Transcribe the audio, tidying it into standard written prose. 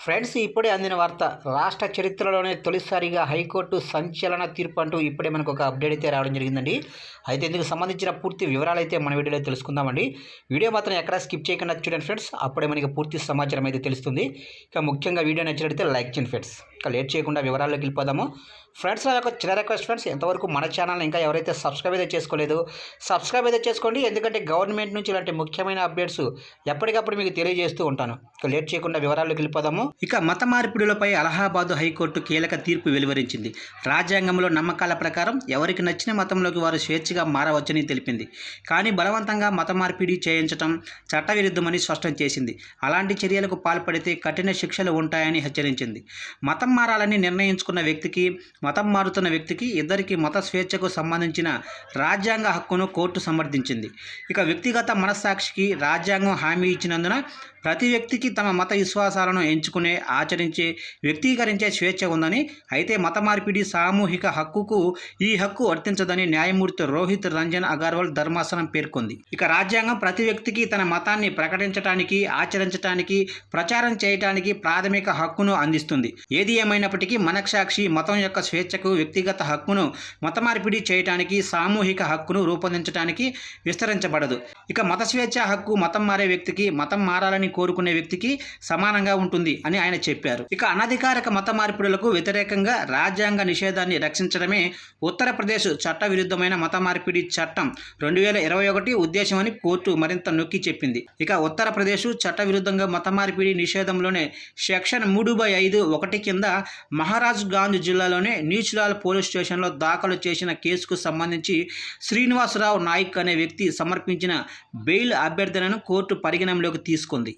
Friends, ఇప్పుడే అందిన వార్త. రాష్ట్ర చరిత్రలోనే తొలిసారిగా హైకోర్టు సంచలన తీర్పు అంటూ ఇప్పుడే మనకు ఒక అప్డేట్ అయితే రావడం జరిగిందండి. అయితే ఇందుకు సంబంధించిన పూర్తి వివరాలు అయితే మన వీడియోలో తెలుసుకుందామండి. వీడియో మాత్రం ఎక్కడా స్కిప్ చేయకుండా చూడండి ఫ్రెండ్స్. అప్పుడే మనకి పూర్తి సమాచారం అయితే తెలుస్తుంది. ఇక ముఖ్యంగా వీడియో నచ్చినట్లయితే లైక్ చేయండి ఫ్రెండ్స్. ఇక లేట్ చేయకుండా వివరాల్లోకి వెళ్ళిపోదాము. ఫ్రెండ్స్, నా యొక్క చిన్న రిక్వెస్ట్ ఫ్రెండ్స్, ఎంతవరకు మన ఛానల్ ఇంకా ఎవరైతే సబ్స్క్రైబ్ అయితే చేసుకోలేదు సబ్స్క్రైబ్ అయితే చేసుకోండి. ఎందుకంటే గవర్నమెంట్ నుంచి ఇలాంటి ముఖ్యమైన అప్డేట్స్ ఎప్పటికప్పుడు మీకు తెలియజేస్తూ ఉంటాను. ఇక లేట్ చేయకుండా వివరాల్లోకి వెళ్ళిపోదాము. ఇక మత మార్పిడులపై అలహాబాద్ హైకోర్టు కీలక తీర్పు వెలువరించింది. రాజ్యాంగంలో నమ్మకాల ప్రకారం ఎవరికి నచ్చిన మతంలోకి వారు స్వేచ్ఛగా మారవచ్చని తెలిపింది. కానీ బలవంతంగా మత మార్పిడి చేయించడం చట్టవిరుద్ధమని స్పష్టం చేసింది. అలాంటి చర్యలకు పాల్పడితే కఠిన శిక్షలు ఉంటాయని హెచ్చరించింది. మతం మారాలని నిర్ణయించుకున్న వ్యక్తికి, మతం మారుతున్న వ్యక్తికి ఇద్దరికి మత స్వేచ్ఛకు సంబంధించిన రాజ్యాంగ హక్కును కోర్టు సమర్థించింది. ఇక వ్యక్తిగత మనస్సాక్షికి రాజ్యాంగం హామీ ఇచ్చినందున ప్రతి వ్యక్తికి తమ మత విశ్వాసాలను ఎంచుకునే, ఆచరించే, వ్యక్తీకరించే స్వేచ్ఛ ఉందని, అయితే మత మార్పిడి సామూహిక హక్కుకు ఈ హక్కు వర్తించదని న్యాయమూర్తి రోహిత్ రంజన్ అగర్వాల్ ధర్మాసనం పేర్కొంది. ఇక రాజ్యాంగం ప్రతి వ్యక్తికి తన మతాన్ని ప్రకటించడానికి, ఆచరించడానికి, ప్రచారం చేయడానికి ప్రాథమిక హక్కును అందిస్తుంది. ఏది ఏమైనప్పటికీ మనస్సాక్షి మతం యొక్క స్వేచ్ఛకు, వ్యక్తిగత హక్కును మత మార్పిడి చేయడానికి, సామూహిక హక్కును రూపొందించడానికి విస్తరించబడదు. ఇక మత స్వేచ్ఛ హక్కు మతం మారే వ్యక్తికి, మతం మారాలని కోరుకునే వ్యక్తికి సమానంగా ఉంటుంది అని ఆయన చెప్పారు. ఇక అనధికారిక మత మార్పిడులకు వ్యతిరేకంగా రాజ్యాంగ నిషేధాన్ని రక్షించడమే ఉత్తరప్రదేశ్ చట్ట విరుద్ధమైన మత మార్పిడి చట్టం 2021 ఉద్దేశమని కోర్టు మరింత నొక్కి చెప్పింది. ఇక ఉత్తరప్రదేశ్ చట్ట విరుద్ధంగా మత మార్పిడి నిషేధంలోనే సెక్షన్ 3/5(1) కింద మహారాజ్ గంజ్ జిల్లాలోని నీచులాల్ పోలీస్ స్టేషన్లో దాఖలు చేసిన కేసుకు సంబంధించి శ్రీనివాసరావు నాయక్ అనే వ్యక్తి సమర్పించిన బెయిల్ అభ్యర్థనను కోర్టు పరిగణనలోకి తీసుకుంది.